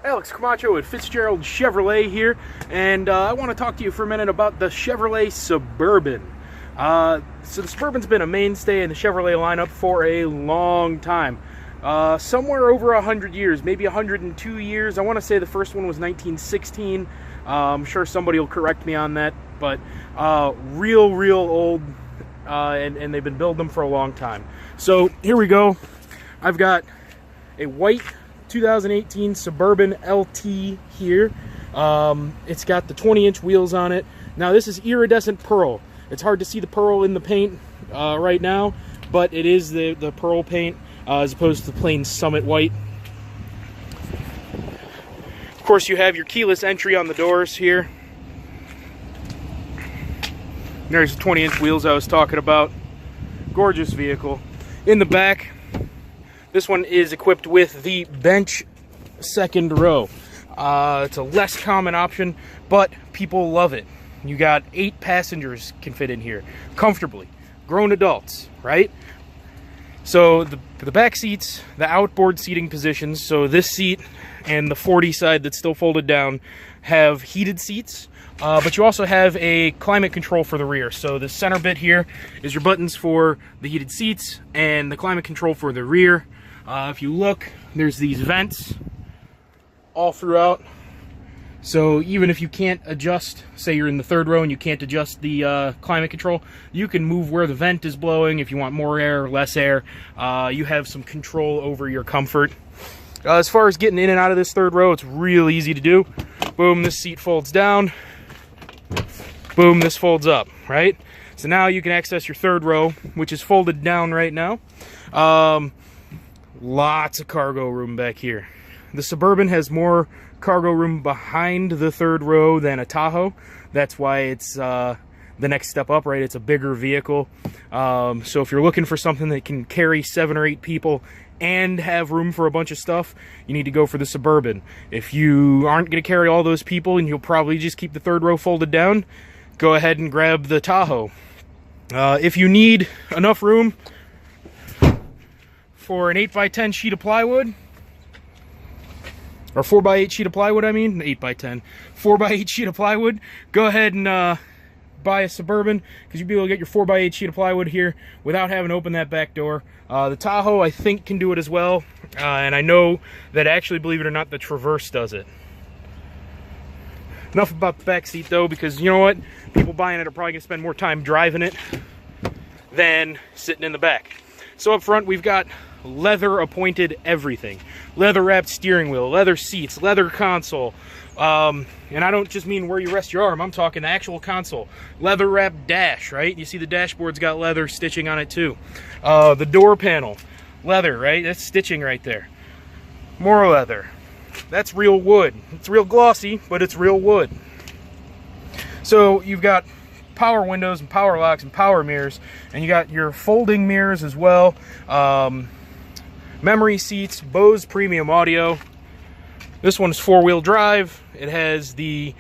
Alex Camacho at Fitzgerald Chevrolet here, and I want to talk to you for a minute about the Chevrolet Suburban. So the Suburban's been a mainstay in the Chevrolet lineup for a long time. Somewhere over 100 years, maybe 102 years. I want to say the first one was 1916. I'm sure somebody will correct me on that, but real old, and they've been building them for a long time. So here we go. I've got a white 2018 Suburban LT here. It's got the 20-inch wheels on it. Now this is iridescent pearl. It's hard to see the pearl in the paint right now, but it is the pearl paint as opposed to the plain Summit white. Of course, you have your keyless entry on the doors here. There's the 20-inch wheels I was talking about. Gorgeous vehicle. In the back, this one is equipped with the bench second row. It's a less common option, but people love it. You got 8 passengers can fit in here comfortably, grown adults, right? So the back seats, the outboard seating positions, so this seat and the 40 side that's still folded down have heated seats, but you also have a climate control for the rear. So the center bit here is your buttons for the heated seats and the climate control for the rear. If you look, there's these vents all throughout. So even if you can't adjust, say you're in the third row and you can't adjust the climate control, you can move where the vent is blowing if you want more air or less air. You have some control over your comfort. As far as getting in and out of this third row, it's real easy to do. Boom, this seat folds down. Boom, this folds up, right? So now you can access your third row, which is folded down right now. Lots of cargo room back here. The Suburban has more cargo room behind the third row than a Tahoe. That's why it's the next step up, right? It's a bigger vehicle. So if you're looking for something that can carry 7 or 8 people and have room for a bunch of stuff, you need to go for the Suburban. If you aren't going to carry all those people and you'll probably just keep the third row folded down, go ahead and grab the Tahoe. If you need enough room for an 8x10 sheet of plywood, or 4x8 sheet of plywood, I mean, 8x10, 4x8 sheet of plywood, go ahead and buy a Suburban, because you'll be able to get your 4x8 sheet of plywood here without having to open that back door. The Tahoe, I think, can do it as well, and I know that actually, believe it or not, the Traverse does it. Enough about the back seat, though, because you know what? People buying it are probably going to spend more time driving it than sitting in the back. So up front, we've got leather appointed everything. Leather wrapped steering wheel, leather seats, leather console. And I don't just mean where you rest your arm, I'm talking the actual console. Leather wrapped dash, right? You see the dashboard's got leather stitching on it too. The door panel, leather, right? That's stitching right there. More leather. That's real wood. It's real glossy, but it's real wood. So you've got power windows and power locks and power mirrors, and you got your folding mirrors as well. Memory seats, Bose premium audio. This one is 4-wheel drive. It has the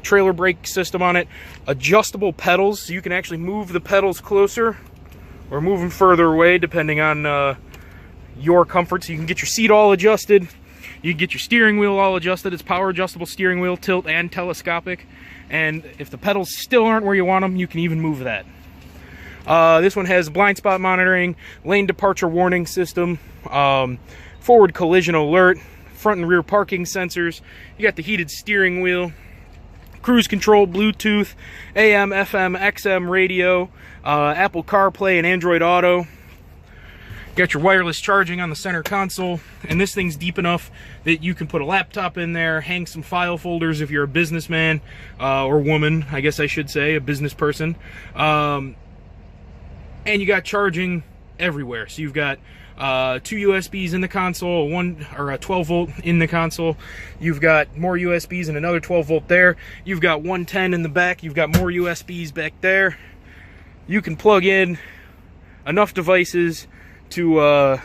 trailer brake system on it. Adjustable pedals, so you can actually move the pedals closer or move them further away depending on your comfort. So you can get your seat all adjusted. You can get your steering wheel all adjusted. It's power adjustable steering wheel, tilt and telescopic. And if the pedals still aren't where you want them, you can even move that. This one has blind spot monitoring, lane departure warning system, forward collision alert, front and rear parking sensors. You got the heated steering wheel, cruise control, Bluetooth, AM, FM, XM radio, Apple CarPlay and Android Auto. Got your wireless charging on the center console, and this thing's deep enough that you can put a laptop in there, hang some file folders if you're a businessman, or woman, I guess I should say, a business person. And you got charging everywhere. So you've got 2 USBs in the console, a 12 volt in the console. You've got more USBs and another 12 volt there. You've got 110 in the back. You've got more USBs back there. You can plug in enough devices to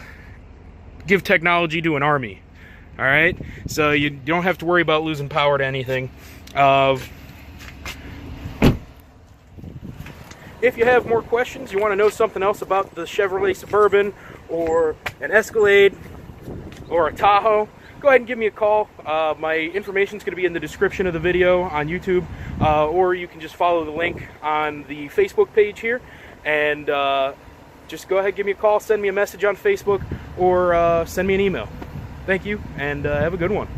give technology to an army. All right, so you don't have to worry about losing power to anything. If you have more questions, you want to know something else about the Chevrolet Suburban or an Escalade or a Tahoe, go ahead and give me a call. My information is going to be in the description of the video on YouTube, or you can just follow the link on the Facebook page here, and just go ahead, give me a call, send me a message on Facebook, or send me an email. Thank you, and have a good one.